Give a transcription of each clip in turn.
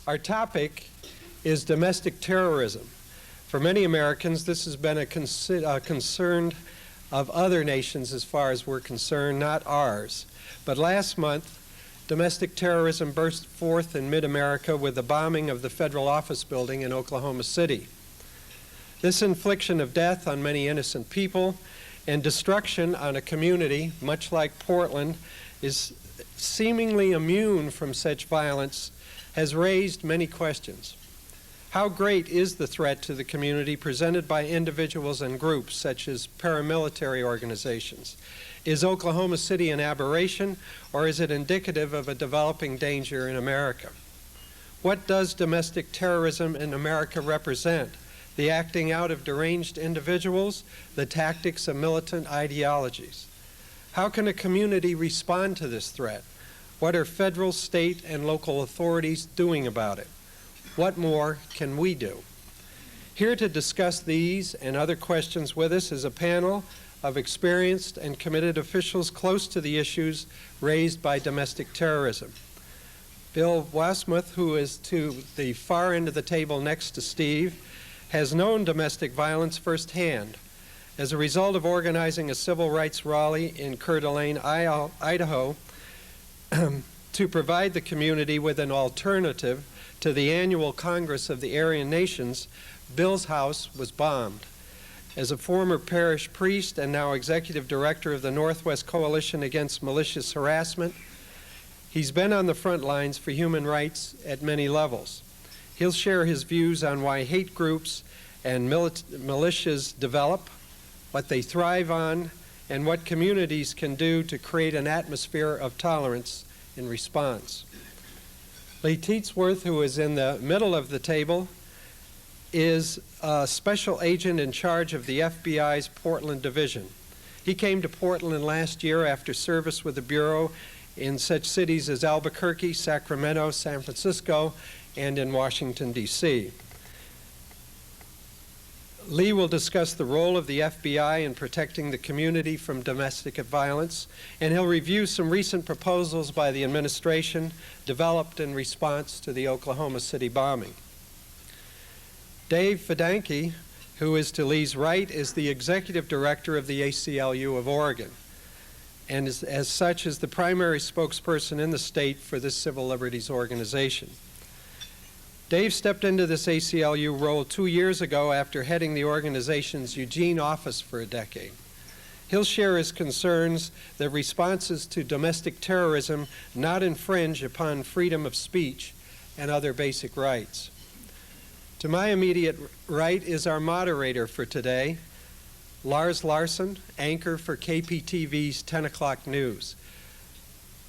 Our topic is domestic terrorism. For many Americans, this has been a concern of other nations as far as we're concerned, not ours. But last month, domestic terrorism burst forth in mid-America with the bombing of the federal office building in Oklahoma City. This infliction of death on many innocent people and destruction on a community, much like Portland, is seemingly immune from such violence, has raised many questions. How great is the threat to the community presented by individuals and groups such as paramilitary organizations? Is Oklahoma City an aberration, or is it indicative of a developing danger in America? What does domestic terrorism in America represent? The acting out of deranged individuals, the tactics of militant ideologies. How can a community respond to this threat? What are federal, state, and local authorities doing about it? What more can we do? Here to discuss these and other questions with us is a panel of experienced and committed officials close to the issues raised by domestic terrorism. Bill Wassmuth, who is to the far end of the table next to Steve, has known domestic violence firsthand. As a result of organizing a civil rights rally in Coeur d'Alene, Idaho, to provide the community with an alternative to the annual Congress of the Aryan Nations, Bill's house was bombed. As a former parish priest and now executive director of the Northwest Coalition Against Malicious Harrassment, he's been on the front lines for human rights at many levels. He'll share his views on why hate groups and militias develop, what they thrive on, and what communities can do to create an atmosphere of tolerance in response. Lee Teitsworth, who is in the middle of the table, is a special agent in charge of the FBI's Portland division. He came to Portland last year after service with the Bureau in such cities as Albuquerque, Sacramento, San Francisco, and in Washington, D.C. Lee will discuss the role of the FBI in protecting the community from domestic violence, and he'll review some recent proposals by the administration developed in response to the Oklahoma City bombing. Dave Fidanque, who is to Lee's right, is the executive director of the ACLU of Oregon, and as such is the primary spokesperson in the state for this civil liberties organization. Dave stepped into this ACLU role 2 years ago after heading the organization's Eugene office for a decade. He'll share his concerns that responses to domestic terrorism not infringe upon freedom of speech and other basic rights. To my immediate right is our moderator for today, Lars Larson, anchor for KPTV's 10 o'clock news.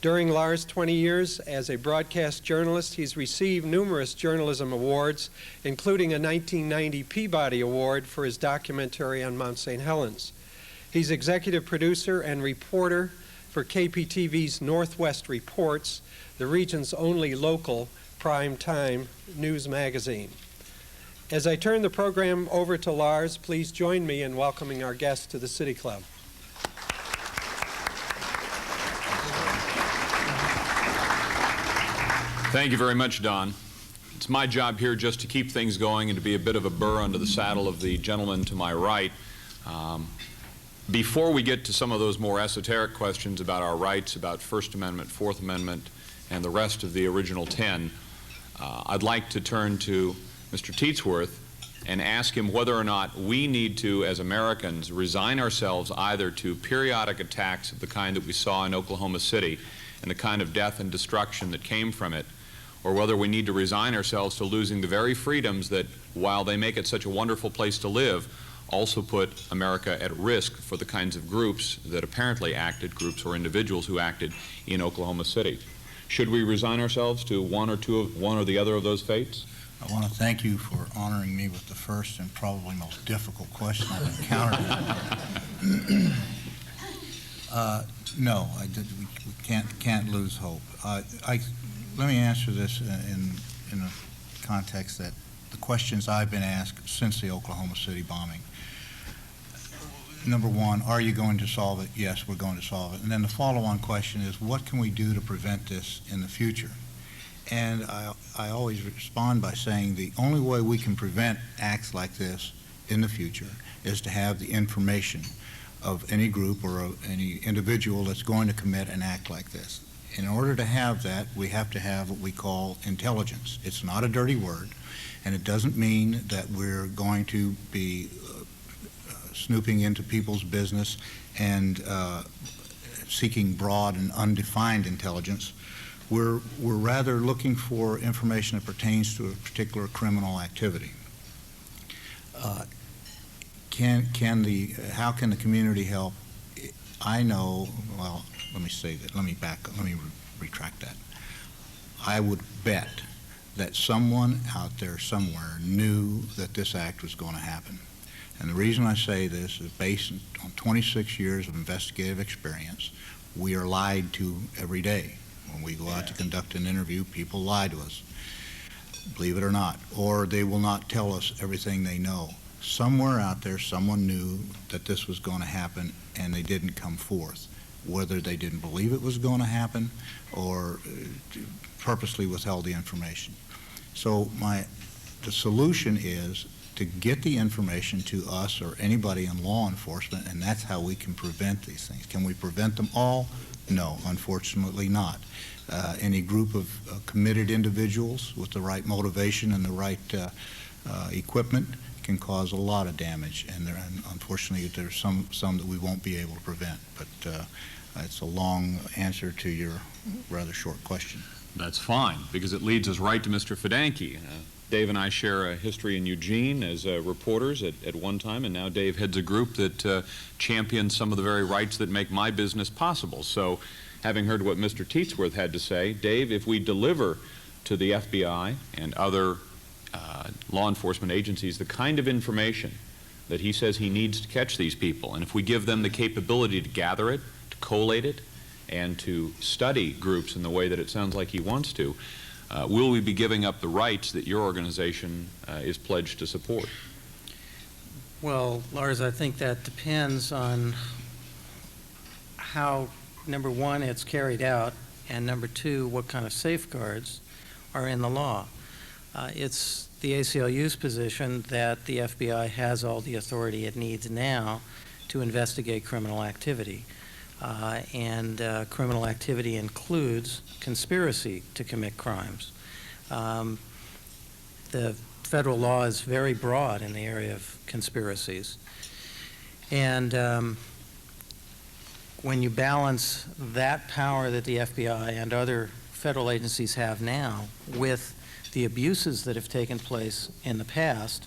During Lars' 20 years as a broadcast journalist, he's received numerous journalism awards, including a 1990 Peabody Award for his documentary on Mount St. Helens. He's executive producer and reporter for KPTV's Northwest Reports, the region's only local prime-time news magazine. As I turn the program over to Lars, please join me in welcoming our guests to the City Club. Thank you very much, Don. It's my job here just to keep things going and to be a bit of a burr under the saddle of the gentleman to my right. Before we get to some of those more esoteric questions about our rights, about First Amendment, Fourth Amendment, and the rest of the original 10, I'd like to turn to Mr. Teitsworth and ask him whether or not we need to, as Americans, resign ourselves either to periodic attacks of the kind that we saw in Oklahoma City and the kind of death and destruction that came from it, or whether we need to resign ourselves to losing the very freedoms that, while they make it such a wonderful place to live, also put America at risk for the kinds of groups that apparently acted, groups or individuals who acted in Oklahoma City. Should we resign ourselves to one or the other of those fates? I want to thank you for honoring me with the first and probably most difficult question I've encountered. No, we can't lose hope. Let me answer this in a context that the questions I've been asked since the Oklahoma City bombing. Number one, are you going to solve it? Yes, we're going to solve it. And then the follow-on question is, what can we do to prevent this in the future? And I always respond by saying the only way we can prevent acts like this in the future is to have the information of any group or of any individual that's going to commit an act like this. In order to have that, we have to have what we call intelligence. It's not a dirty word, and it doesn't mean that we're going to be snooping into people's business and seeking broad and undefined intelligence. We're rather looking for information that pertains to a particular criminal activity. How can the community help? I know, well, let me say that, let me retract that. I would bet that someone out there somewhere knew that this act was going to happen. And the reason I say this is based on 26 years of investigative experience. We are lied to every day. When we go out to conduct an interview, people lie to us, believe it or not, or they will not tell us everything they know. Somewhere out there, someone knew that this was going to happen, and they didn't come forth, whether they didn't believe it was going to happen or purposely withheld the information. So the solution is to get the information to us or anybody in law enforcement, and that's how we can prevent these things. Can we prevent them all? No, unfortunately not. Any group of committed individuals with the right motivation and the right equipment can cause a lot of damage, and unfortunately there's some that we won't be able to prevent. But it's a long answer to your rather short question. That's fine, because it leads us right to Mr. Fidanque. Dave and I share a history in Eugene as reporters at one time, and now Dave heads a group that champions some of the very rights that make my business possible. So, having heard what Mr. Teitsworth had to say, Dave, if we deliver to the FBI and other law enforcement agencies the kind of information that he says he needs to catch these people, and if we give them the capability to gather it, to collate it, and to study groups in the way that it sounds like he wants to, will we be giving up the rights that your organization is pledged to support? Well, Lars, I think that depends on how, number one, it's carried out, and number two, what kind of safeguards are in the law. It's the ACLU's position that the FBI has all the authority it needs now to investigate criminal activity. Criminal activity includes conspiracy to commit crimes. The federal law is very broad in the area of conspiracies. And when you balance that power that the FBI and other federal agencies have now with the abuses that have taken place in the past,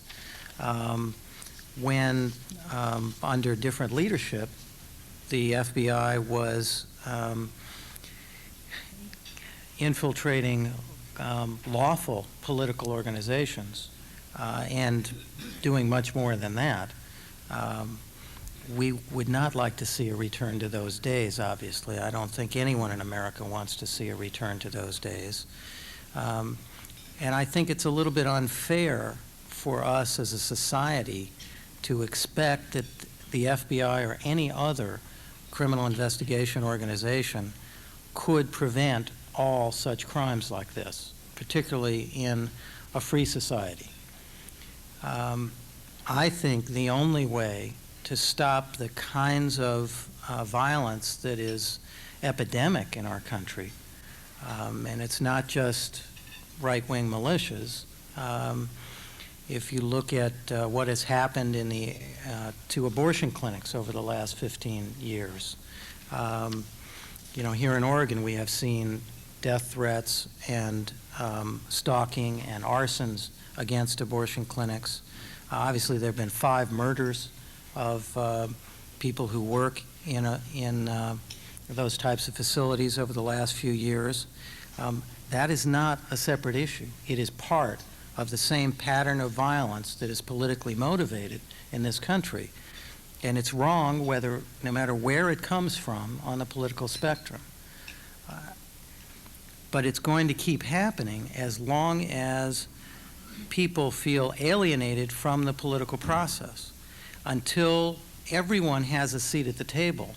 when under different leadership, the FBI was infiltrating lawful political organizations and doing much more than that. We would not like to see a return to those days, obviously. I don't think anyone in America wants to see a return to those days. And I think it's a little bit unfair for us as a society to expect that the FBI or any other criminal investigation organization could prevent all such crimes like this, particularly in a free society. I think the only way to stop the kinds of violence that is epidemic in our country, and it's not just right-wing militias. If you look at what has happened in to abortion clinics over the last 15 years, here in Oregon we have seen death threats and stalking and arsons against abortion clinics. Obviously, there have been 5 murders of people who work in those types of facilities over the last few years. That is not a separate issue. It is part of the same pattern of violence that is politically motivated in this country. And it's wrong no matter where it comes from on the political spectrum. But it's going to keep happening as long as people feel alienated from the political process. Until everyone has a seat at the table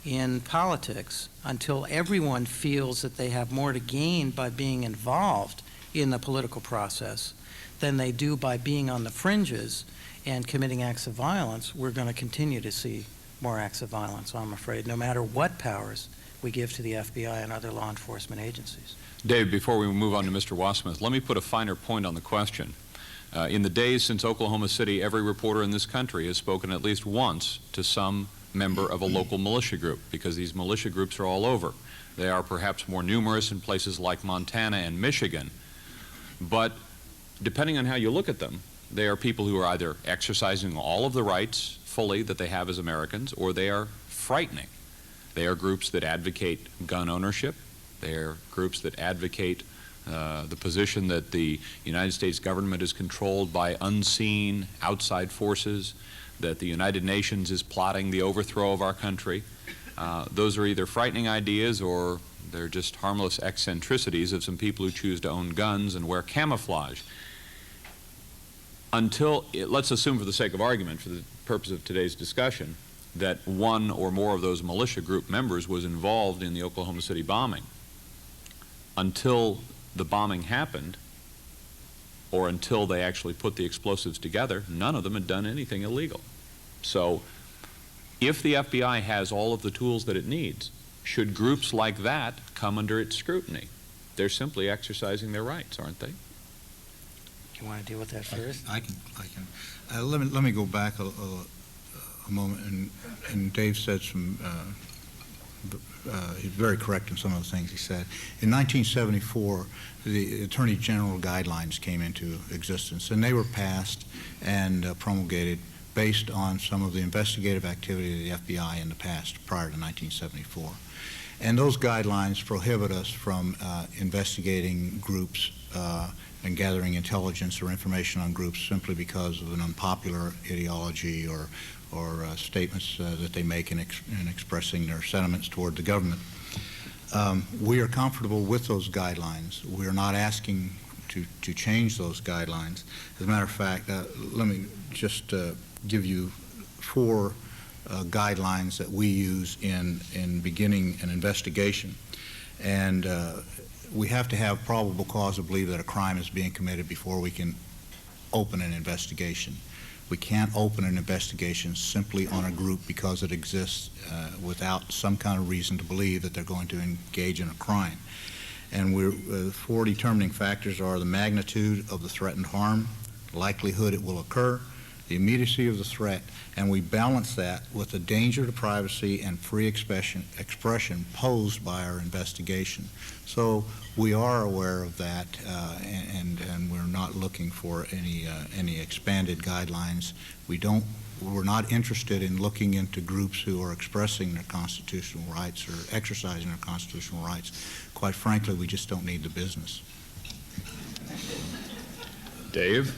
in politics until everyone feels that they have more to gain by being involved in the political process than they do by being on the fringes and committing acts of violence. We're going to continue to see more acts of violence, I'm afraid, no matter what powers we give to the FBI and other law enforcement agencies. Dave, before we move on to Mr. Wassmuth, let me put a finer point on the question. In the days since Oklahoma City, every reporter in this country has spoken at least once to some member of a local militia group, because these militia groups are all over. They are perhaps more numerous in places like Montana and Michigan, but depending on how you look at them, they are people who are either exercising all of the rights fully that they have as Americans, or they are frightening. They are groups that advocate gun ownership. They are groups that advocate the position that the United States government is controlled by unseen outside forces, that the United Nations is plotting the overthrow of our country. Those are either frightening ideas or they're just harmless eccentricities of some people who choose to own guns and wear camouflage. Let's assume for the sake of argument, for the purpose of today's discussion, that one or more of those militia group members was involved in the Oklahoma City bombing. Until the bombing happened, or until they actually put the explosives together, none of them had done anything illegal. So if the FBI has all of the tools that it needs, should groups like that come under its scrutiny? They're simply exercising their rights, aren't they? You want to deal with that first? I can. Let me go back a moment, and Dave said some, he's very correct in some of the things he said. In 1974, the Attorney General guidelines came into existence, and they were passed and promulgated based on some of the investigative activity of the FBI in the past, prior to 1974. And those guidelines prohibit us from investigating groups and gathering intelligence or information on groups simply because of an unpopular ideology or statements that they make in expressing their sentiments toward the government. We are comfortable with those guidelines. We're not asking to change those guidelines. As a matter of fact, let me just give you 4 guidelines that we use in beginning an investigation. And we have to have probable cause to believe that a crime is being committed before we can open an investigation. We can't open an investigation simply on a group because it exists without some kind of reason to believe that they're going to engage in a crime. And the 4 determining factors are the magnitude of the threatened harm, likelihood it will occur, the immediacy of the threat, and we balance that with the danger to privacy and free expression posed by our investigation. So we are aware of that, and we're not looking for any expanded guidelines. We're not interested in looking into groups who are expressing their constitutional rights or exercising their constitutional rights. Quite frankly, we just don't need the business. Dave?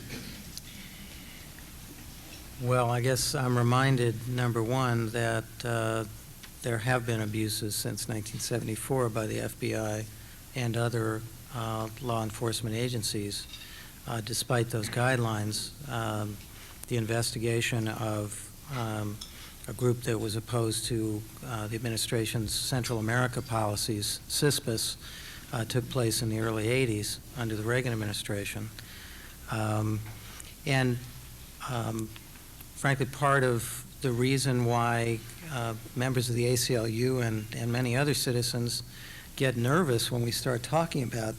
Well, I guess I'm reminded, number one, that there have been abuses since 1974 by the FBI and other law enforcement agencies. Despite those guidelines, the investigation of a group that was opposed to the administration's Central America policies, CISPAS, took place in the early 80s under the Reagan administration. Frankly, part of the reason why members of the ACLU and many other citizens get nervous when we start talking about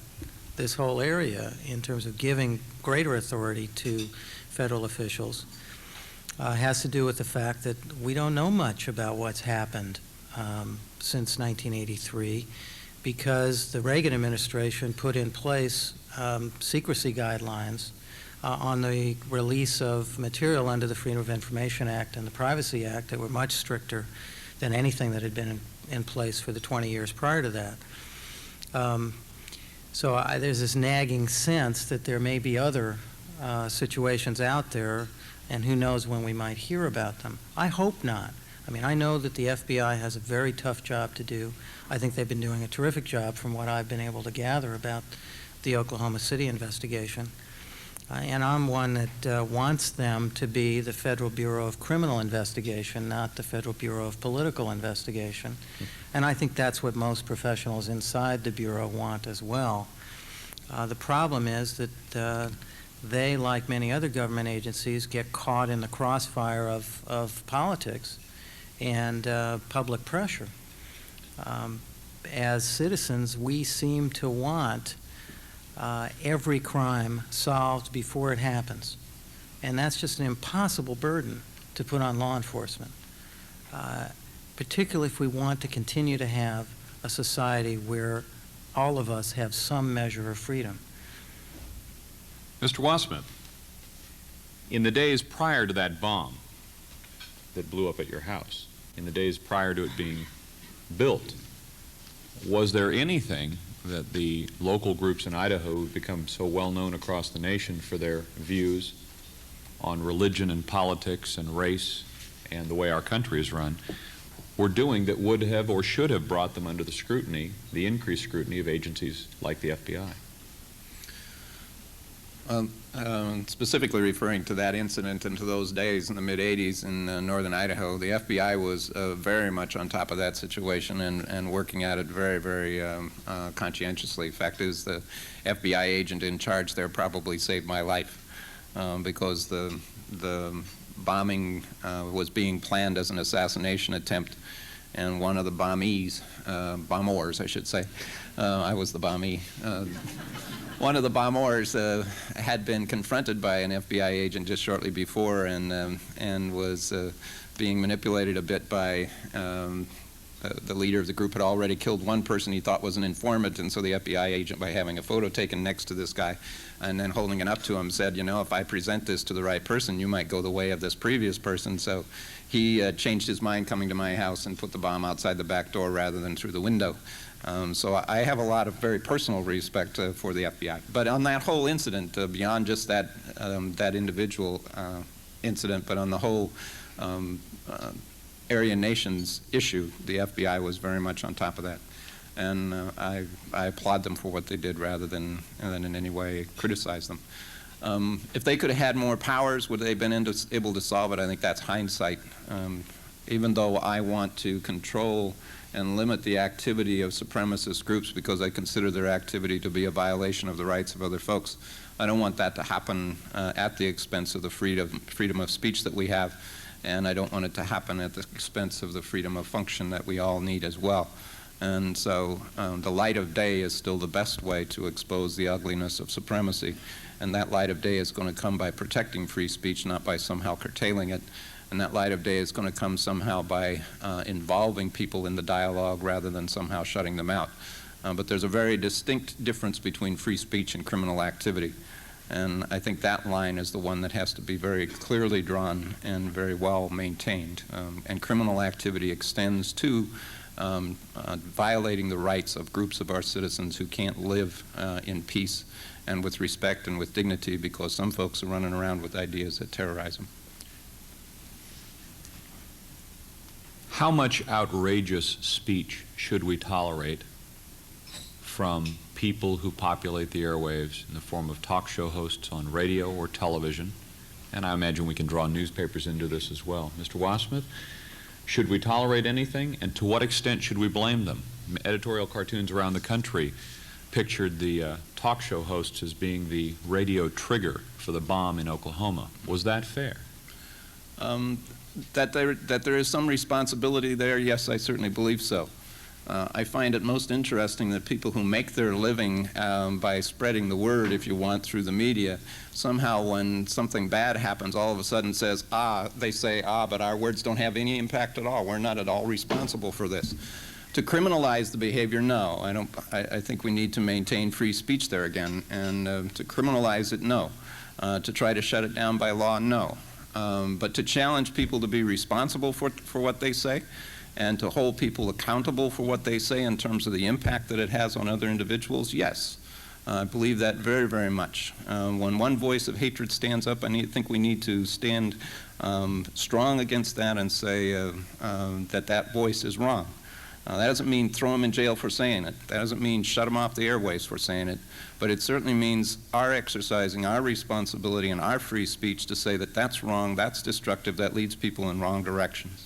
this whole area in terms of giving greater authority to federal officials has to do with the fact that we don't know much about what's happened since 1983, because the Reagan administration put in place secrecy guidelines on the release of material under the Freedom of Information Act and the Privacy Act that were much stricter than anything that had been in place for the 20 years prior to that. So there's this nagging sense that there may be other situations out there, and who knows when we might hear about them. I hope not. I mean, I know that the FBI has a very tough job to do. I think they've been doing a terrific job from what I've been able to gather about the Oklahoma City investigation. And I'm one that wants them to be the Federal Bureau of Criminal Investigation, not the Federal Bureau of Political Investigation. And I think that's what most professionals inside the Bureau want as well. The problem is that they, like many other government agencies, get caught in the crossfire of politics and public pressure. As citizens, we seem to want every crime solved before it happens. And that's just an impossible burden to put on law enforcement, particularly if we want to continue to have a society where all of us have some measure of freedom. Mr. Wassmuth, in the days prior to that bomb that blew up at your house, in the days prior to it being built, was there anything that the local groups in Idaho who've become so well known across the nation for their views on religion and politics and race and the way our country is run were doing that would have or should have brought them under the scrutiny, the increased scrutiny of agencies like the FBI? Specifically referring to that incident and to those days in the mid-'80s in northern Idaho, the FBI was very much on top of that situation and working at it very, very conscientiously. Fact is, the FBI agent in charge there probably saved my life because the bombing was being planned as an assassination attempt, and one of the bombers, I should say, I was the bombee. One of the bombers had been confronted by an FBI agent just shortly before and was being manipulated a bit by the leader of the group. Had already killed one person he thought was an informant, and so the FBI agent, by having a photo taken next to this guy and then holding it up to him, said, you know, if I present this to the right person, you might go the way of this previous person. So he changed his mind coming to my house and put the bomb outside the back door rather than through the window. So I have a lot of very personal respect for the FBI. But on that whole incident, beyond just that individual incident, but on the whole Aryan nations issue, the FBI was very much on top of that. And I applaud them for what they did rather than in any way criticize them. If they could have had more powers, would they have been able to solve it? I think that's hindsight. Even though I want to control and limit the activity of supremacist groups because I consider their activity to be a violation of the rights of other folks, I don't want that to happen at the expense of the freedom of speech that we have, and I don't want it to happen at the expense of the freedom of function that we all need as well. And so the light of day is still the best way to expose the ugliness of supremacy, and that light of day is going to come by protecting free speech, not by somehow curtailing it. And that light of day is going to come somehow by involving people in the dialogue rather than somehow shutting them out. But there's a very distinct difference between free speech and criminal activity. And I think that line is the one that has to be very clearly drawn and very well maintained. And criminal activity extends to violating the rights of groups of our citizens who can't live in peace and with respect and with dignity because some folks are running around with ideas that terrorize them. How much outrageous speech should we tolerate from people who populate the airwaves in the form of talk show hosts on radio or television? And I imagine we can draw newspapers into this as well. Mr. Wassmuth, should we tolerate anything, and to what extent should we blame them? Editorial cartoons around the country pictured the talk show hosts as being the radio trigger for the bomb in Oklahoma. Was that fair? That there is some responsibility there, yes, I certainly believe so. I find it most interesting that people who make their living by spreading the word, if you want, through the media, somehow when something bad happens, all of a sudden says, they say, but our words don't have any impact at all. We're not at all responsible for this. To criminalize the behavior, no. I think we need to maintain free speech there again. And to criminalize it, no. To try to shut it down by law, no. But to challenge people to be responsible for what they say and to hold people accountable for what they say in terms of the impact that it has on other individuals, yes. I believe that very, very much. When one voice of hatred stands up, I think we need to stand strong against that and say that voice is wrong. That doesn't mean throw them in jail for saying it. That doesn't mean shut them off the airways for saying it. But it certainly means our exercising our responsibility and our free speech to say that that's wrong, that's destructive, that leads people in wrong directions.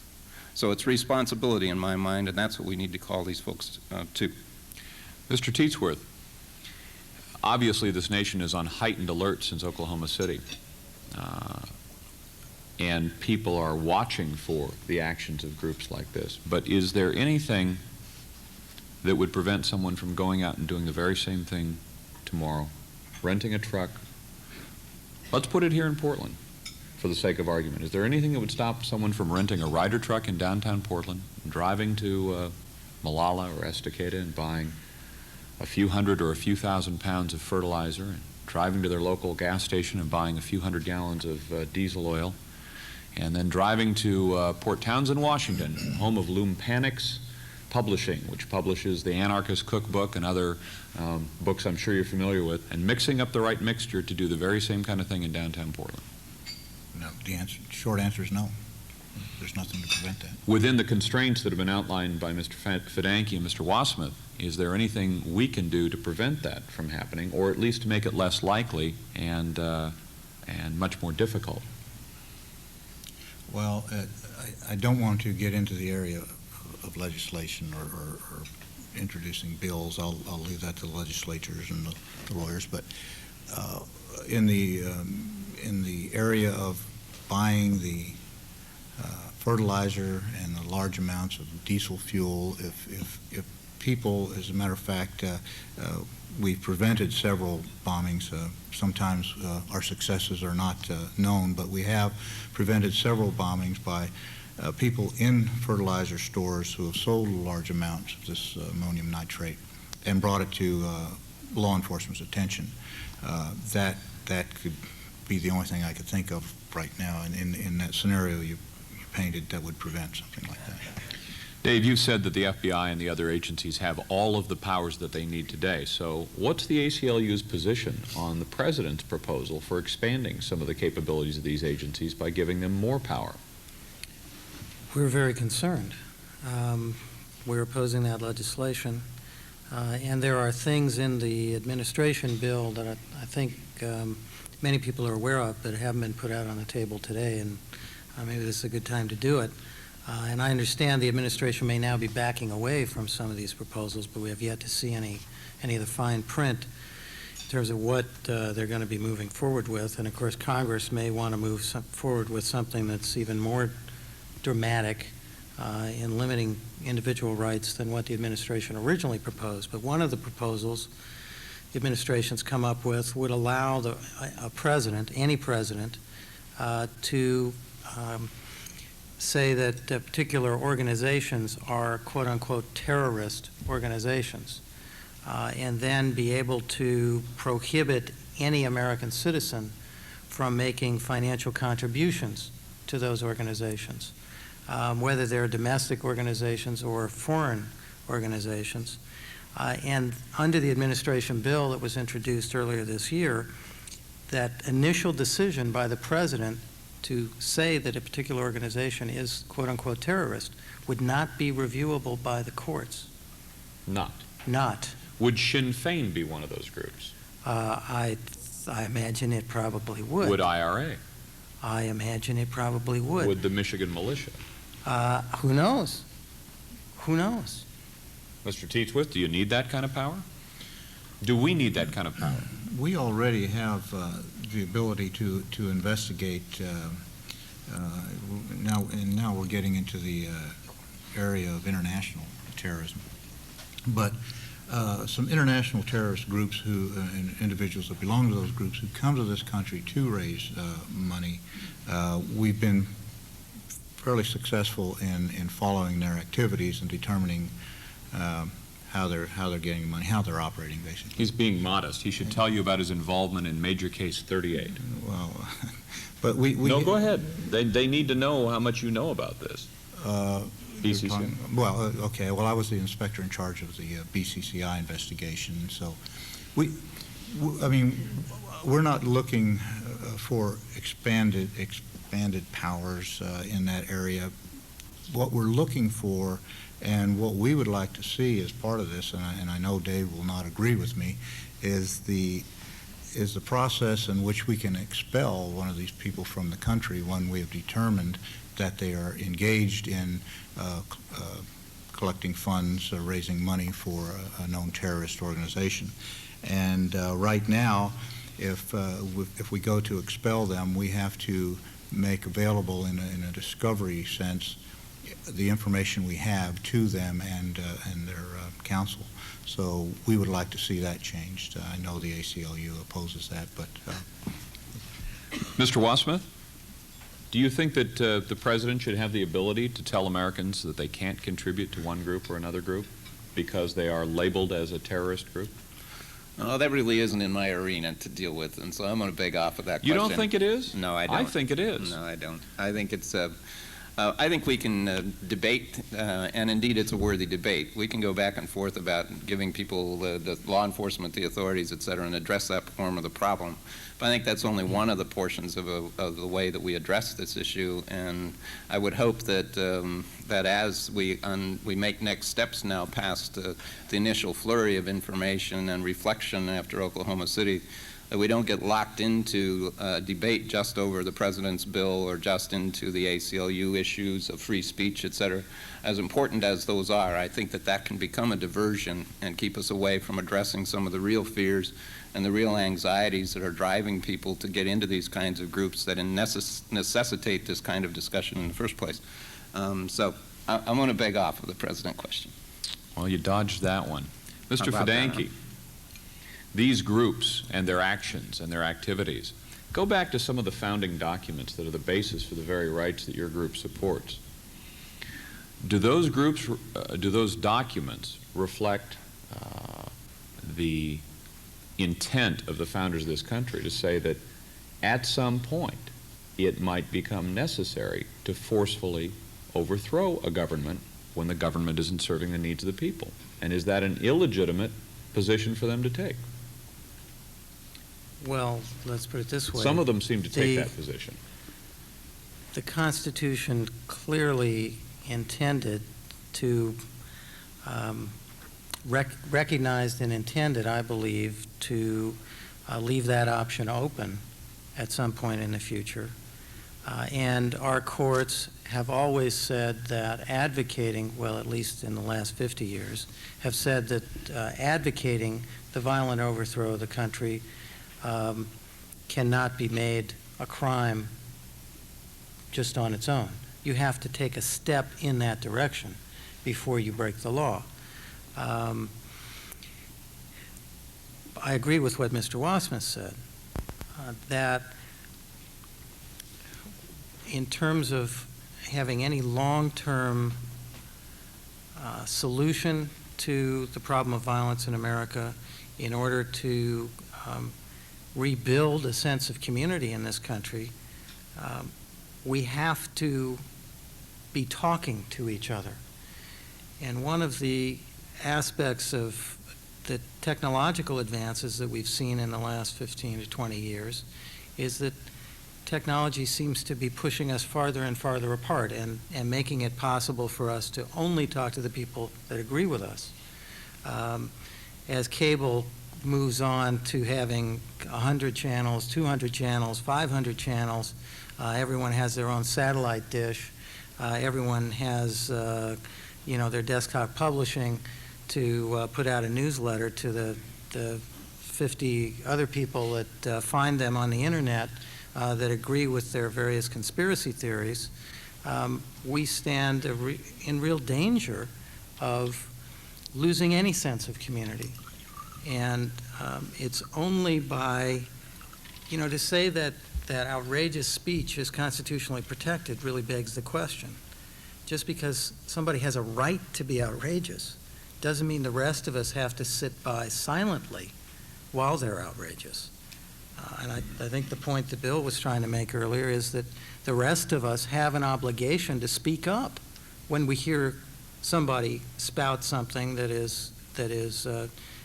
So it's responsibility in my mind, and that's what we need to call these folks to. Mr. Teitsworth, obviously this nation is on heightened alert since Oklahoma City. And people are watching for the actions of groups like this. But is there anything that would prevent someone from going out and doing the very same thing tomorrow, renting a truck? Let's put it here in Portland, for the sake of argument. Is there anything that would stop someone from renting a Ryder truck in downtown Portland, driving to Malala or Estacada and buying a few hundred or a few thousand pounds of fertilizer, and driving to their local gas station and buying a few hundred gallons of diesel oil, and then driving to Port Townsend, Washington, home of Lumpanics Publishing, which publishes the Anarchist Cookbook and other books I'm sure you're familiar with, and mixing up the right mixture to do the very same kind of thing in downtown Portland? No, the short answer is no. There's nothing to prevent that. Within the constraints that have been outlined by Mr. Fidanque and Mr. Wassmuth, is there anything we can do to prevent that from happening, or at least to make it less likely and much more difficult? Well, I don't want to get into the area of legislation or introducing bills. I'll leave that to the legislatures and the lawyers. But in the area of buying the fertilizer and the large amounts of diesel fuel, if people, as a matter of fact, we've prevented several bombings. Sometimes our successes are not known, but we have prevented several bombings by people in fertilizer stores who have sold large amounts of this ammonium nitrate and brought it to law enforcement's attention. That could be the only thing I could think of right now, and in that scenario you painted, that would prevent something like that. Dave, you've said that the FBI and the other agencies have all of the powers that they need today. So what's the ACLU's position on the President's proposal for expanding some of the capabilities of these agencies by giving them more power? We're very concerned. We're opposing that legislation. And there are things in the administration bill that I think many people are aware of that haven't been put out on the table today, and maybe this is a good time to do it. And I understand the administration may now be backing away from some of these proposals, but we have yet to see any of the fine print in terms of what they're going to be moving forward with. And of course, Congress may want to move forward with something that's even more dramatic in limiting individual rights than what the administration originally proposed. But one of the proposals the administration's come up with would allow a president, any president, to say that particular organizations are quote-unquote terrorist organizations, and then be able to prohibit any American citizen from making financial contributions to those organizations, whether they're domestic organizations or foreign organizations. And under the administration bill that was introduced earlier this year, that initial decision by the president to say that a particular organization is quote-unquote terrorist would not be reviewable by the courts. Not. Would Sinn Féin be one of those groups? I imagine it probably would. Would IRA? I imagine it probably would. Would the Michigan militia? Who knows? Who knows? Mr. Teitsworth, do you need that kind of power? Do we need that kind of power? We already have the ability to investigate. Now we're getting into the area of international terrorism. But some international terrorist groups and individuals that belong to those groups who come to this country to raise money, we've been fairly successful in following their activities and determining how they're getting money, how they're operating, basically. He's being modest. He should tell you about his involvement in Major Case 38. Well, but we No, go ahead. They need to know how much you know about this. BCCI. Well, okay. Well, I was the inspector in charge of the BCCI investigation, so I mean, we're not looking for expanded powers in that area. What we're looking for And what we would like to see as part of this, and I know Dave will not agree with me, is the process in which we can expel one of these people from the country when we have determined that they are engaged in collecting funds or raising money for a known terrorist organization. And right now, if we go to expel them, we have to make available in a discovery sense the information we have to them and their counsel. So we would like to see that changed. I know the ACLU opposes that, but Mr. Wassmuth, do you think that the President should have the ability to tell Americans that they can't contribute to one group or another group because they are labeled as a terrorist group? Oh, that really isn't in my arena to deal with, and so I'm going to beg off of that question. You don't think it is? No, I don't. I think it is. No, I don't. I think it's I think we can debate, and indeed it's a worthy debate. We can go back and forth about giving people, the law enforcement, the authorities, et cetera, and address that form of the problem. But I think that's only one of the portions of the way that we address this issue, and I would hope that that as we make next steps now past the initial flurry of information and reflection after Oklahoma City, that we don't get locked into debate just over the President's bill or just into the ACLU issues of free speech, et cetera. As important as those are, I think that can become a diversion and keep us away from addressing some of the real fears and the real anxieties that are driving people to get into these kinds of groups that necessitate this kind of discussion in the first place. So I'm going to beg off of the President question. Well, you dodged that one. Mr. How about that, Fidanque, these groups and their actions and their activities, go back to some of the founding documents that are the basis for the very rights that your group supports. Do those groups, do those documents reflect the intent of the founders of this country to say that at some point it might become necessary to forcefully overthrow a government when the government isn't serving the needs of the people? And is that an illegitimate position for them to take? Well, let's put it this way. Some of them seem to take that position. The Constitution clearly intended to, recognized and intended, I believe, to leave that option open at some point in the future. And our courts have always said that advocating, well, at least in the last 50 years, have said that advocating the violent overthrow of the country cannot be made a crime just on its own. You have to take a step in that direction before you break the law. I agree with what Mr. Wassmuth said, that in terms of having any long-term solution to the problem of violence in America, in order to rebuild a sense of community in this country, we have to be talking to each other. And one of the aspects of the technological advances that we've seen in the last 15 to 20 years is that technology seems to be pushing us farther and farther apart and making it possible for us to only talk to the people that agree with us. As cable moves on to having 100 channels, 200 channels, 500 channels, everyone has their own satellite dish, everyone has their desktop publishing to put out a newsletter to the 50 other people that find them on the internet that agree with their various conspiracy theories. We stand in real danger of losing any sense of community. And it's only by, to say that outrageous speech is constitutionally protected really begs the question. Just because somebody has a right to be outrageous doesn't mean the rest of us have to sit by silently while they're outrageous. And I think the point that Bill was trying to make earlier is that the rest of us have an obligation to speak up when we hear somebody spout something that is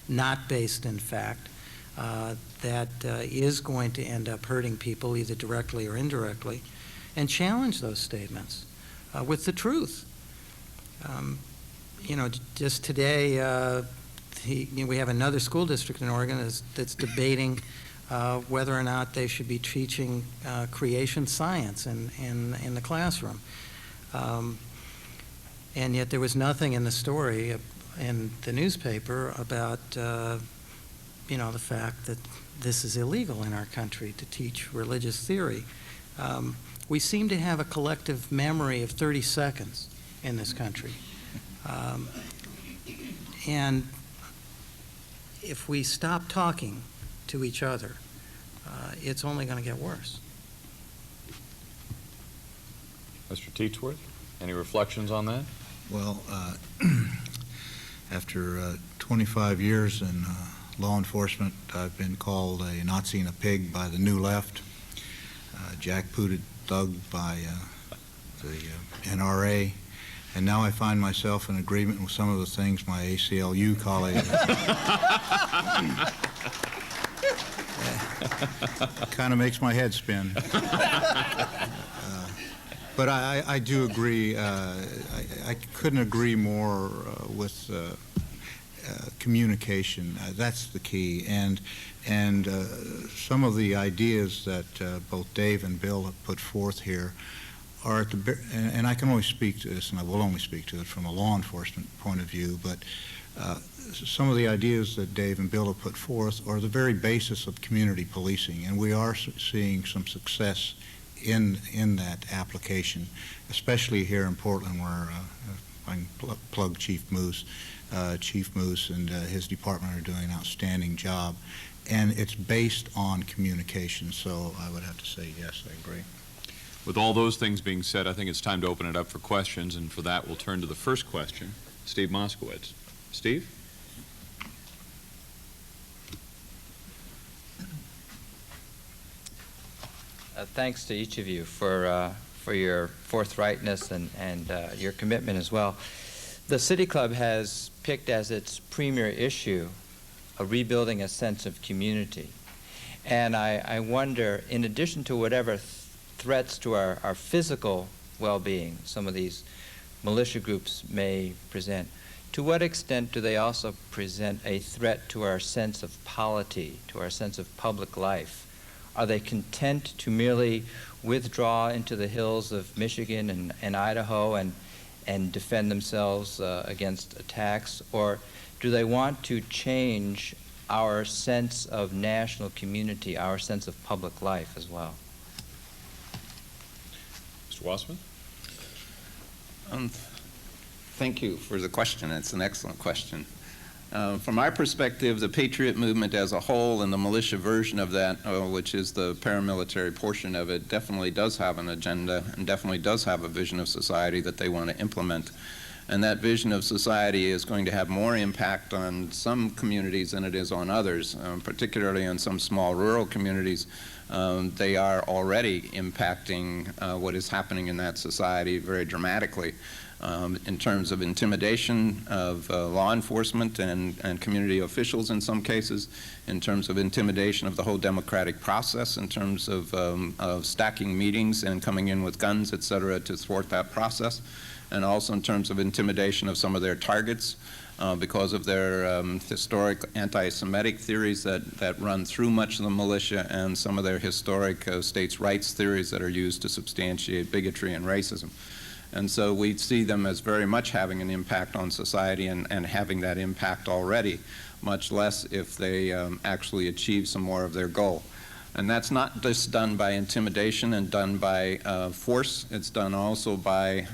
not based in fact, that is going to end up hurting people either directly or indirectly, and challenge those statements with the truth. just today, we have another school district in Oregon that's debating whether or not they should be teaching creation science in the classroom. And yet there was nothing in the story in the newspaper about, the fact that this is illegal in our country to teach religious theory. We seem to have a collective memory of 30 seconds in this country. And if we stop talking to each other, it's only going to get worse. Mr. Teitsworth, any reflections on that? Well, after 25 years in law enforcement, I've been called a Nazi and a pig by the New Left, jackbooted thug by the NRA, and now I find myself in agreement with some of the things my ACLU colleagues kind of makes my head spin. But I do agree. I couldn't agree more with communication. That's the key. And some of the ideas that both Dave and Bill have put forth here are at the, and I can only speak to this, and I will only speak to it from a law enforcement point of view, but some of the ideas that Dave and Bill have put forth are the very basis of community policing, and we are seeing some success in that application, especially here in Portland, where I can plug Chief Moose. Chief Moose and his department are doing an outstanding job, and it's based on communication. So I would have to say yes, I agree. With all those things being said, I think it's time to open it up for questions, and for that we'll turn to the first question. Steve Moskowitz. Steve? Thanks to each of you for your forthrightness and your commitment as well. The City Club has picked as its premier issue rebuilding a sense of community. And I wonder, in addition to whatever threats to our physical well-being some of these militia groups may present, to what extent do they also present a threat to our sense of polity, to our sense of public life? Are they content to merely withdraw into the hills of Michigan and Idaho and defend themselves against attacks? Or do they want to change our sense of national community, our sense of public life as well? Mr. Wassmuth? Thank you for the question. It's an excellent question. From my perspective, the Patriot movement as a whole and the militia version of that, which is the paramilitary portion of it, definitely does have an agenda and definitely does have a vision of society that they want to implement. And that vision of society is going to have more impact on some communities than it is on others, particularly on some small rural communities. They are already impacting what is happening in that society very dramatically. In terms of intimidation of law enforcement and community officials in some cases, in terms of intimidation of the whole democratic process, in terms of stacking meetings and coming in with guns, et cetera, to thwart that process, and also in terms of intimidation of some of their targets because of their historic anti-Semitic theories that run through much of the militia and some of their historic states' rights theories that are used to substantiate bigotry and racism. And so we see them as very much having an impact on society and having that impact already, much less if they actually achieve some more of their goal. And that's not just done by intimidation and done by force. It's done also by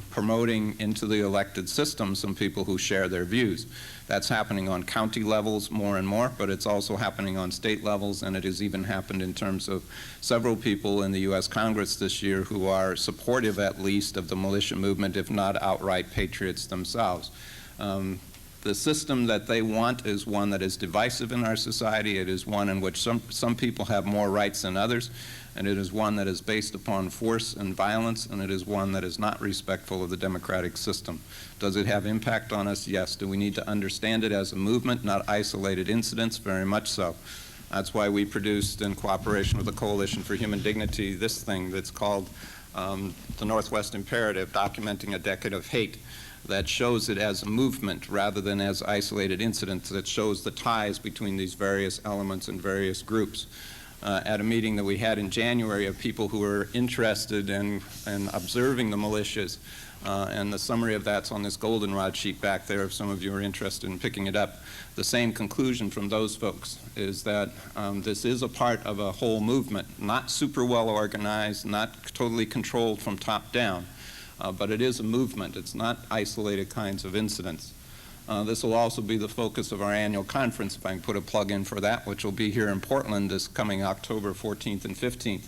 promoting into the elected system some people who share their views. That's happening on county levels more and more, but it's also happening on state levels, and it has even happened in terms of several people in the U.S. Congress this year who are supportive, at least, of the militia movement, if not outright patriots themselves. The system that they want is one that is divisive in our society. It is one in which some people have more rights than others, and it is one that is based upon force and violence, and it is one that is not respectful of the democratic system. Does it have impact on us? Yes. Do we need to understand it as a movement, not isolated incidents? Very much so. That's why we produced, in cooperation with the Coalition for Human Dignity, this thing that's called the Northwest Imperative, Documenting a Decade of Hate. that shows it as a movement rather than as isolated incidents, that shows the ties between these various elements and various groups. At a meeting that we had in January of people who were interested in observing the militias, and the summary of that's on this goldenrod sheet back there if some of you are interested in picking it up. The same conclusion from those folks is that this is a part of a whole movement, not super well organized, not totally controlled from top down, but it is a movement. It's not isolated kinds of incidents. This will also be the focus of our annual conference, if I can put a plug in for that, which will be here in Portland this coming October 14th and 15th.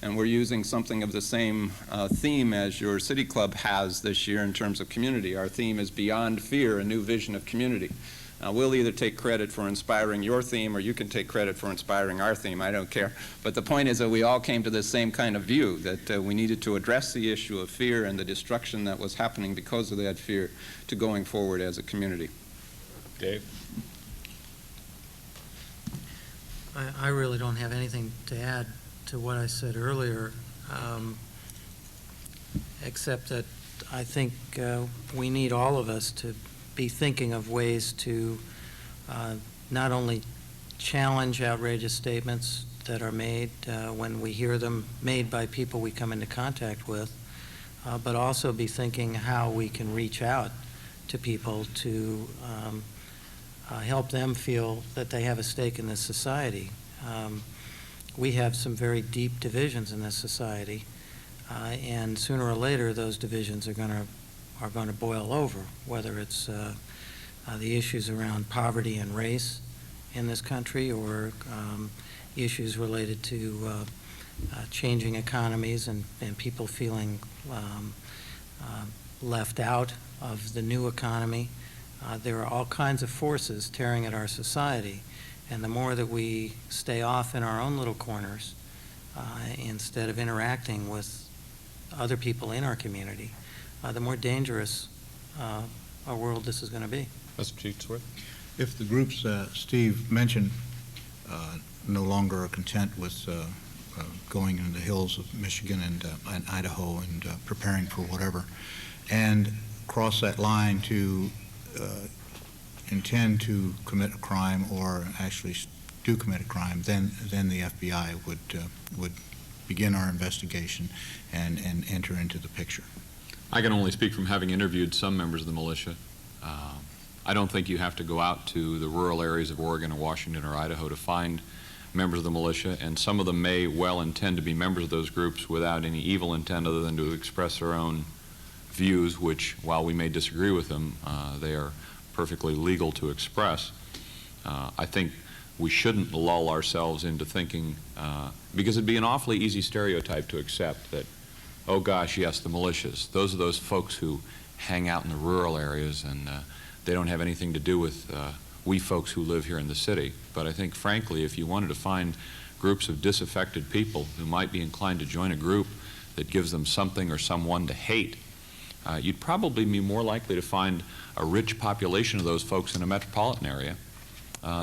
And we're using something of the same theme as your City Club has this year in terms of community. Our theme is Beyond Fear, a New Vision of Community. We'll either take credit for inspiring your theme or you can take credit for inspiring our theme. I don't care. But the point is that we all came to the same kind of view, that we needed to address the issue of fear and the destruction that was happening because of that fear to going forward as a community. Dave? I really don't have anything to add to what I said earlier, except that I think we need all of us to be thinking of ways to not only challenge outrageous statements that are made when we hear them made by people we come into contact with, but also be thinking how we can reach out to people to help them feel that they have a stake in this society. We have some very deep divisions in this society, and sooner or later those divisions are going to boil over, whether it's the issues around poverty and race in this country or issues related to changing economies and people feeling left out of the new economy. There are all kinds of forces tearing at our society, and the more that we stay off in our own little corners instead of interacting with other people in our community, the more dangerous a world this is going to be. Mr. Teitsworth? If the groups Steve mentioned no longer are content with going into the hills of Michigan and Idaho and preparing for whatever, and cross that line to intend to commit a crime or actually do commit a crime, then the FBI would begin our investigation and enter into the picture. I can only speak from having interviewed some members of the militia. I don't think you have to go out to the rural areas of Oregon or Washington or Idaho to find members of the militia, and some of them may well intend to be members of those groups without any evil intent other than to express their own views, which, while we may disagree with them, they are perfectly legal to express. I think we shouldn't lull ourselves into thinking, because it'd be an awfully easy stereotype to accept that, oh gosh, yes, the militias, those are those folks who hang out in the rural areas and they don't have anything to do with we folks who live here in the city. But I think, frankly, if you wanted to find groups of disaffected people who might be inclined to join a group that gives them something or someone to hate, you'd probably be more likely to find a rich population of those folks in a metropolitan area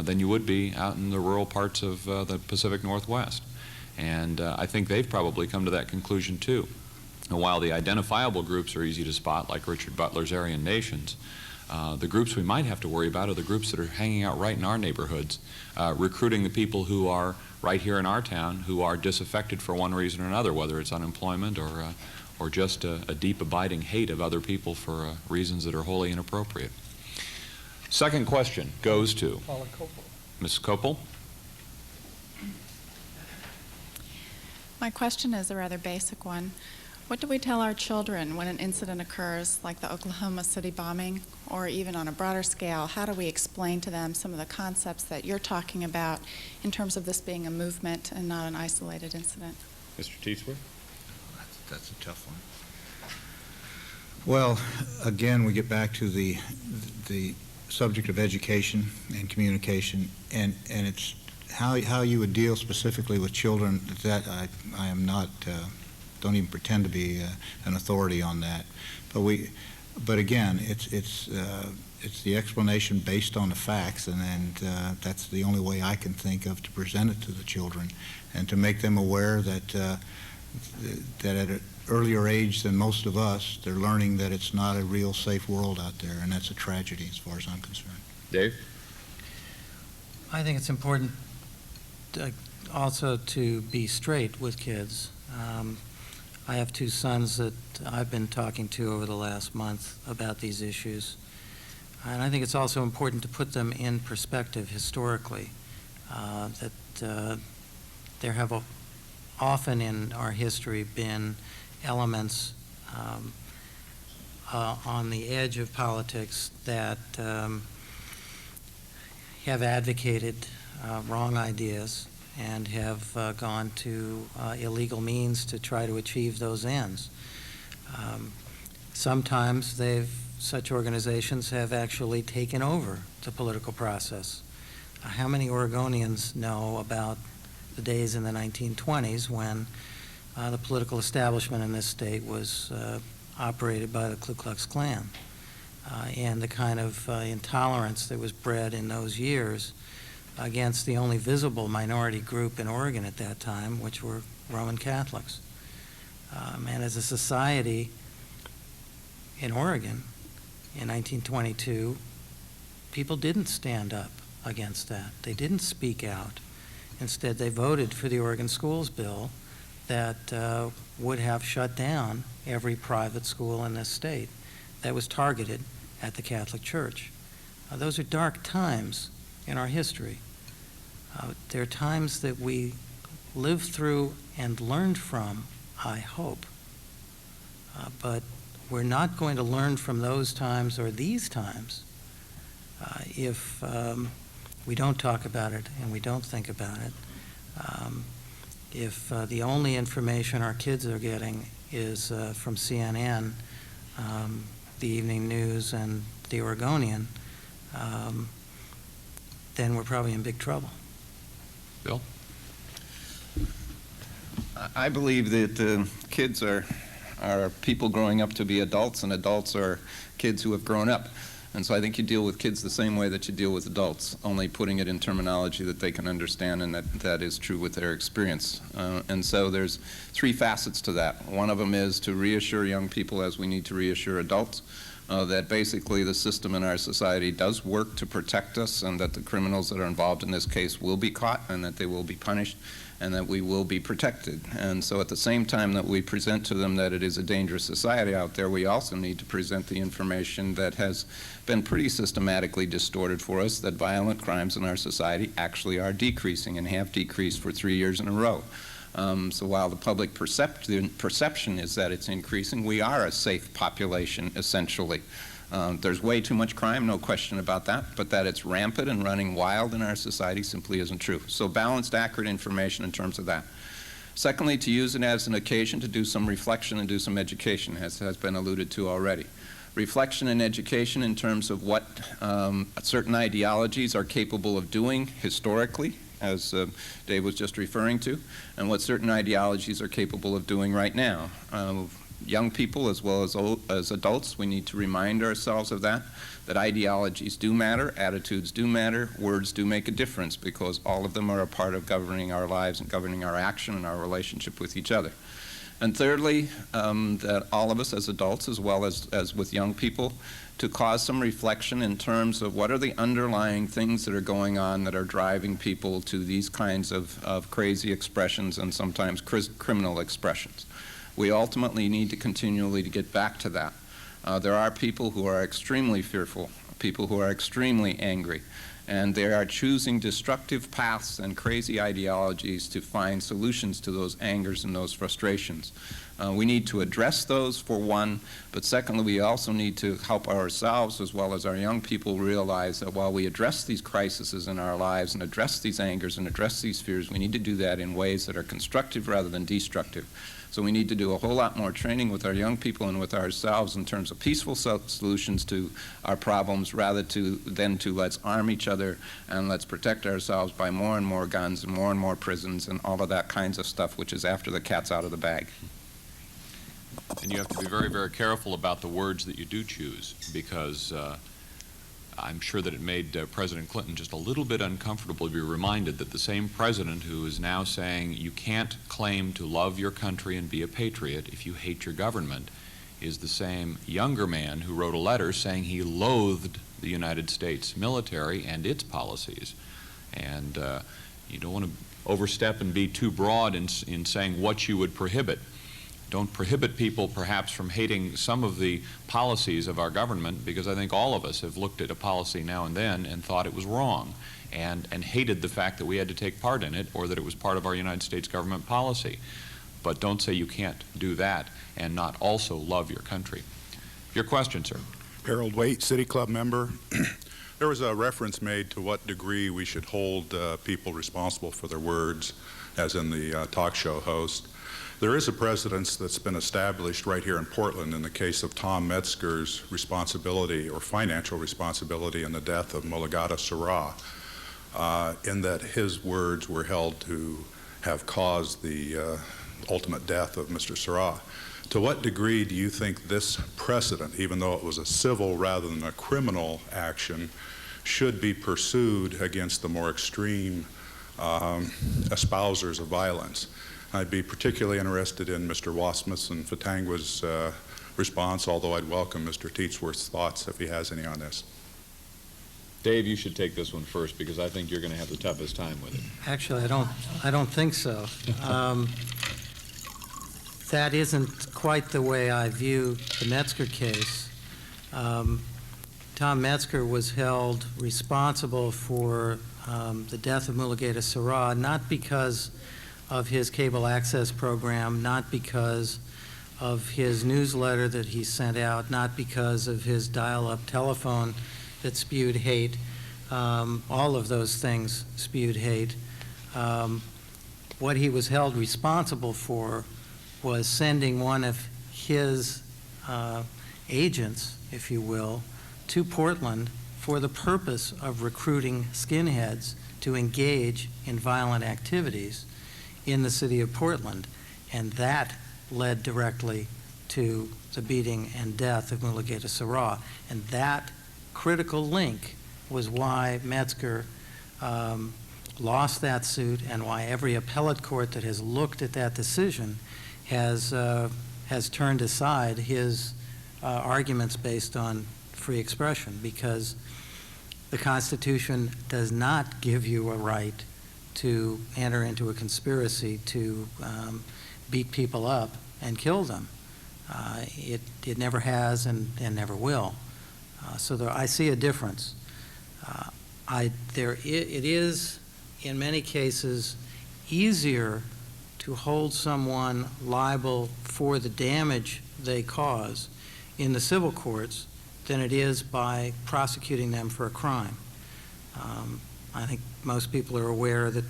than you would be out in the rural parts of the Pacific Northwest. And I think they've probably come to that conclusion too. And while the identifiable groups are easy to spot, like Richard Butler's Aryan Nations, the groups we might have to worry about are the groups that are hanging out right in our neighborhoods, recruiting the people who are right here in our town who are disaffected for one reason or another, whether it's unemployment or just a deep abiding hate of other people for reasons that are wholly inappropriate. Second question goes to Ms. Kopel. My question is a rather basic one. What do we tell our children when an incident occurs like the Oklahoma City bombing, or even on a broader scale? How do we explain to them some of the concepts that you're talking about in terms of this being a movement and not an isolated incident? Mr. Teitsworth? That's a tough one. Well, again, we get back to the subject of education and communication, and it's how you would deal specifically with children. That I am not. Don't even pretend to be an authority on that. But again, it's the explanation based on the facts, and that's the only way I can think of to present it to the children, and to make them aware that earlier age than most of us, they're learning that it's not a real safe world out there, and that's a tragedy as far as I'm concerned. Dave? I think it's important also to be straight with kids. I have two sons that I've been talking to over the last month about these issues. And I think it's also important to put them in perspective historically, that there have often in our history been elements on the edge of politics that have advocated wrong ideas and have gone to illegal means to try to achieve those ends. Sometimes such organizations have actually taken over the political process. How many Oregonians know about the days in the 1920s when the political establishment in this state was operated by the Ku Klux Klan, and the kind of intolerance that was bred in those years against the only visible minority group in Oregon at that time, which were Roman Catholics. And as a society in Oregon in 1922, people didn't stand up against that. They didn't speak out. Instead, they voted for the Oregon Schools Bill that would have shut down every private school in this state that was targeted at the Catholic Church. Those are dark times in our history. There are times that we lived through and learned from, I hope. But we're not going to learn from those times or these times if we don't talk about it and we don't think about it. If the only information our kids are getting is from CNN, the Evening News, and the Oregonian, then we're probably in big trouble. Bill? I believe that kids are people growing up to be adults, and adults are kids who have grown up. And so I think you deal with kids the same way that you deal with adults, only putting it in terminology that they can understand and that is true with their experience. And so there's three facets to that. One of them is to reassure young people, as we need to reassure adults, that basically the system in our society does work to protect us, and that the criminals that are involved in this case will be caught and that they will be punished and that we will be protected. And so at the same time that we present to them that it is a dangerous society out there, we also need to present the information that has been pretty systematically distorted for us, that violent crimes in our society actually are decreasing and have decreased for 3 years in a row. So while the public perception is that it's increasing, we are a safe population, essentially. There's way too much crime, no question about that, but that it's rampant and running wild in our society simply isn't true. So balanced, accurate information in terms of that. Secondly, to use it as an occasion to do some reflection and do some education, as has been alluded to already. Reflection and education in terms of what certain ideologies are capable of doing historically, as Dave was just referring to, and what certain ideologies are capable of doing right now. Young people as well as adults, we need to remind ourselves of that ideologies do matter, attitudes do matter, words do make a difference, because all of them are a part of governing our lives and governing our action and our relationship with each other. And thirdly, that all of us as adults, as well as with young people, to cause some reflection in terms of what are the underlying things that are going on that are driving people to these kinds of crazy expressions and sometimes criminal expressions. We ultimately need to continually to get back to that. There are people who are extremely fearful, people who are extremely angry, and they are choosing destructive paths and crazy ideologies to find solutions to those angers and those frustrations. We need to address those, for one, but secondly, we also need to help ourselves as well as our young people realize that while we address these crises in our lives and address these angers and address these fears, we need to do that in ways that are constructive rather than destructive. So we need to do a whole lot more training with our young people and with ourselves in terms of peaceful solutions to our problems, rather than to let's arm each other and let's protect ourselves by more and more guns and more prisons and all of that kinds of stuff, which is after the cat's out of the bag. And you have to be very, very careful about the words that you do choose, because I'm sure that it made President Clinton just a little bit uncomfortable to be reminded that the same president who is now saying you can't claim to love your country and be a patriot if you hate your government is the same younger man who wrote a letter saying he loathed the United States military and its policies. And you don't want to overstep and be too broad in saying what you would prohibit. Don't prohibit people perhaps from hating some of the policies of our government, because I think all of us have looked at a policy now and then and thought it was wrong and hated the fact that we had to take part in it or that it was part of our United States government policy. But don't say you can't do that and not also love your country. Your question, sir. Harold Waite, City Club member. There was a reference made to what degree we should hold people responsible for their words, as in the talk show host. There is a precedent that's been established right here in Portland in the case of Tom Metzger's responsibility or financial responsibility in the death of Mulugata Sarah, in that his words were held to have caused the ultimate death of Mr. Sarah. To what degree do you think this precedent, even though it was a civil rather than a criminal action, should be pursued against the more extreme espousers of violence? I'd be particularly interested in Mr. Wassmuth's and Fidanque's response, although I'd welcome Mr. Teitsworth's thoughts if he has any on this. Dave, you should take this one first, because I think you're going to have the toughest time with it. Actually, I don't think so. That isn't quite the way I view the Metzger case. Tom Metzger was held responsible for the death of Mulugata Sarah, not because of his cable access program, not because of his newsletter that he sent out, not because of his dial-up telephone that spewed hate. All of those things spewed hate. What he was held responsible for was sending one of his agents, if you will, to Portland for the purpose of recruiting skinheads to engage in violent activities in the city of Portland. And that led directly to the beating and death of Mulugata Sarah. And that critical link was why Metzger lost that suit, and why every appellate court that has looked at that decision has turned aside his arguments based on free expression, because the Constitution does not give you a right to enter into a conspiracy to beat people up and kill them. It never has and never will. So I see a difference. It is, in many cases, easier to hold someone liable for the damage they cause in the civil courts than it is by prosecuting them for a crime. I think most people are aware that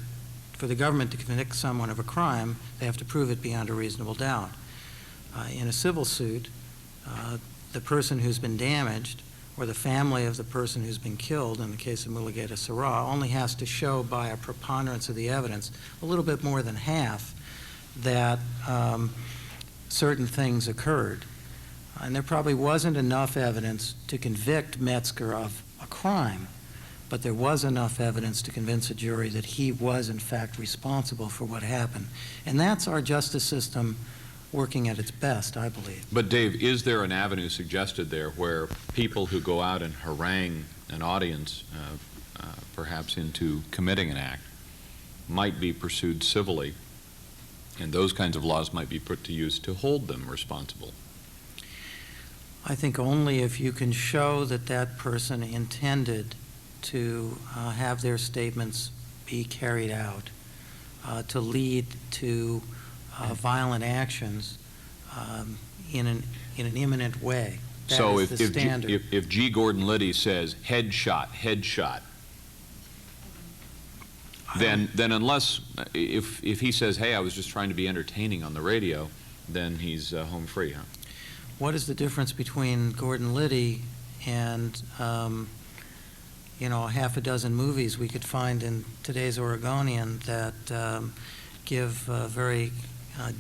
for the government to convict someone of a crime, they have to prove it beyond a reasonable doubt. In a civil suit, the person who's been damaged, or the family of the person who's been killed, in the case of Mulugata Sarah, only has to show by a preponderance of the evidence, a little bit more than half, that certain things occurred. And there probably wasn't enough evidence to convict Metzger of a crime, but there was enough evidence to convince a jury that he was, in fact, responsible for what happened. And that's our justice system working at its best, I believe. But Dave, is there an avenue suggested there where people who go out and harangue an audience, perhaps into committing an act, might be pursued civilly, and those kinds of laws might be put to use to hold them responsible? I think only if you can show that that person intended to have their statements be carried out, to lead to violent actions in an imminent way. That so is the standard. if G. Gordon Liddy says headshot, then unless if he says, hey, I was just trying to be entertaining on the radio, then he's home free, huh? What is the difference between Gordon Liddy and a half a dozen movies we could find in today's Oregonian that give very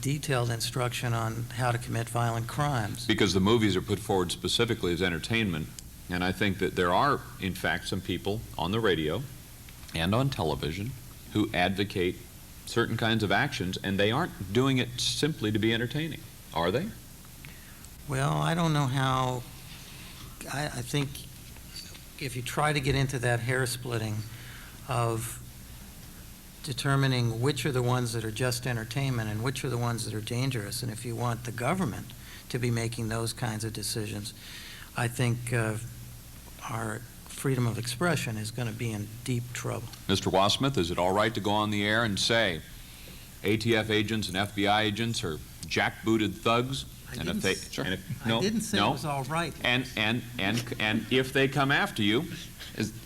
detailed instruction on how to commit violent crimes? Because the movies are put forward specifically as entertainment, And I think that there are, in fact, some people on the radio and on television who advocate certain kinds of actions, and they aren't doing it simply to be entertaining, are they? Well, I don't know how. I think if you try to get into that hair splitting of determining which are the ones that are just entertainment and which are the ones that are dangerous, and if you want the government to be making those kinds of decisions, I think our freedom of expression is going to be in deep trouble. Mr. Wassmuth, is it all right to go on the air and say ATF agents and FBI agents are jackbooted thugs? I And didn't if they, s- and if, I no, didn't say no. it was all right. And if they come after you,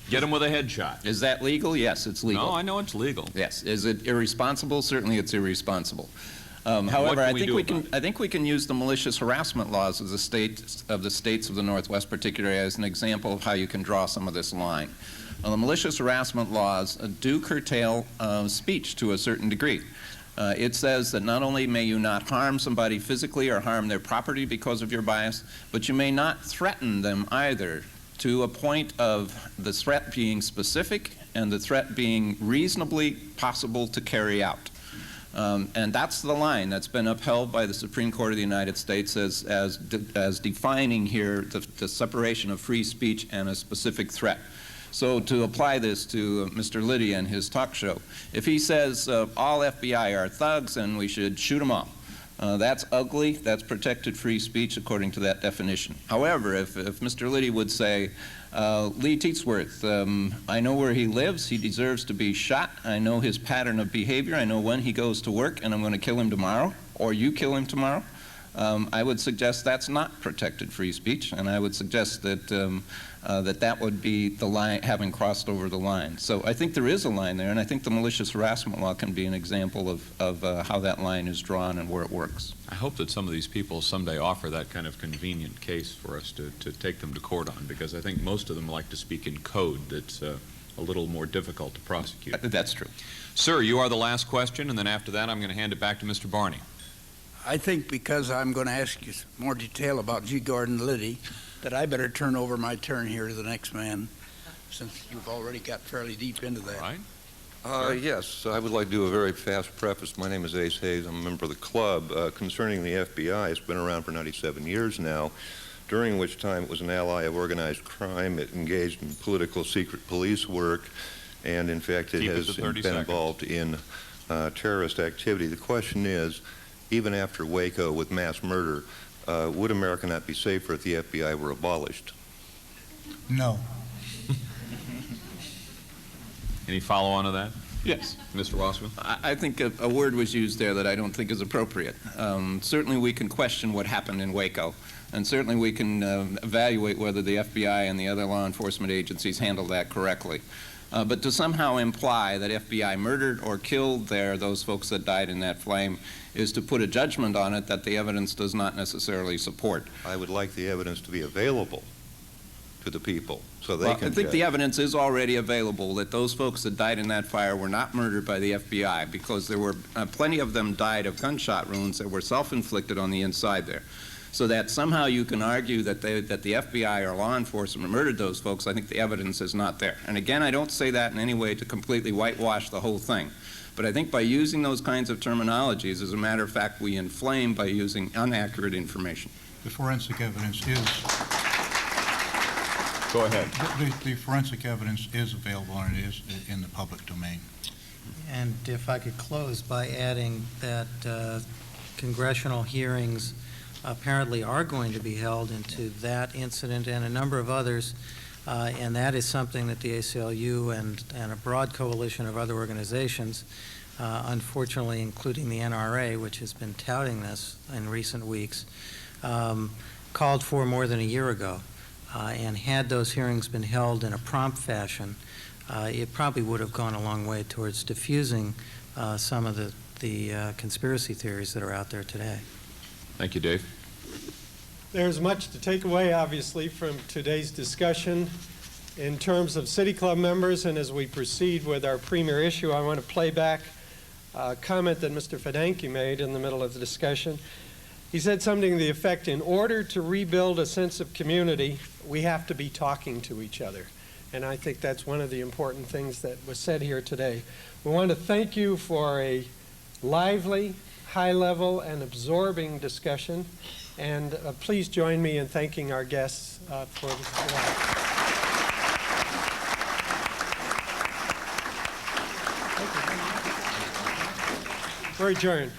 get them with a headshot. Is that legal? Yes, it's legal. No, I know it's legal. Yes. Is it irresponsible? Certainly it's irresponsible. what However, can I we think do we about can. I think we can use the malicious harassment laws of the states of the Northwest, particularly as an example of how you can draw some of this line. The malicious harassment laws do curtail speech to a certain degree. It says that not only may you not harm somebody physically or harm their property because of your bias, but you may not threaten them either, to a point of the threat being specific and the threat being reasonably possible to carry out. And that's the line that's been upheld by the Supreme Court of the United States as defining here the separation of free speech and a specific threat. So to apply this to Mr. Liddy and his talk show, if he says all FBI are thugs and we should shoot them all, that's ugly, that's protected free speech according to that definition. However, if Mr. Liddy would say, Lee Teitsworth, I know where he lives, he deserves to be shot, I know his pattern of behavior, I know when he goes to work, and I'm going to kill him tomorrow, or you kill him tomorrow, I would suggest that's not protected free speech, and I would suggest that that would be the line, having crossed over the line. So I think there is a line there, and I think the malicious harassment law can be an example of how that line is drawn and where it works. I hope that some of these people someday offer that kind of convenient case for us to take them to court on, because I think most of them like to speak in code that's a little more difficult to prosecute. That's true. Sir, you are the last question, and then after that I'm going to hand it back to Mr. Barney. I think because I'm going to ask you more detail about G. Gordon Liddy, that I better turn over my turn here to the next man, since you've already got fairly deep into that. Right. Yes, I would like to do a very fast preface. My name is Ace Hayes. I'm a member of the club. Concerning the FBI, it's been around for 97 years now, during which time it was an ally of organized crime. It engaged in political secret police work, and in fact it has been involved in terrorist activity. The question is, even after Waco with mass murder, would America not be safer if the FBI were abolished? No. Any follow-on to that? Yes. Mr. Wassmuth? I think a word was used there that I don't think is appropriate. Certainly we can question what happened in Waco, and certainly we can evaluate whether the FBI and the other law enforcement agencies handled that correctly. But to somehow imply that FBI murdered or killed those folks that died in that flame is to put a judgment on it that the evidence does not necessarily support. I would like the evidence to be available to the people so they can I think judge. the evidence is already available that those folks that died in that fire were not murdered by the FBI, because there were plenty of them died of gunshot wounds that were self-inflicted on the inside there. So that somehow you can argue that the FBI or law enforcement murdered those folks, I think the evidence is not there. And again, I don't say that in any way to completely whitewash the whole thing. But I think by using those kinds of terminologies, as a matter of fact, we inflame by using inaccurate information. The forensic evidence is, Go ahead. the forensic evidence is available and it is in the public domain. And if I could close by adding that congressional hearings apparently are going to be held into that incident and a number of others, and that is something that the ACLU and a broad coalition of other organizations, unfortunately including the NRA, which has been touting this in recent weeks, called for more than a year ago. And had those hearings been held in a prompt fashion, it probably would have gone a long way towards diffusing some of the conspiracy theories that are out there today. Thank you, Dave. There's much to take away, obviously, from today's discussion in terms of City Club members, and as we proceed with our premier issue, I want to play back a comment that Mr. Fidanque made in the middle of the discussion. He said something to the effect, in order to rebuild a sense of community, we have to be talking to each other. And I think that's one of the important things that was said here today. We want to thank you for a lively, high-level, and absorbing discussion. And please join me in thanking our guests for this. We're adjourned.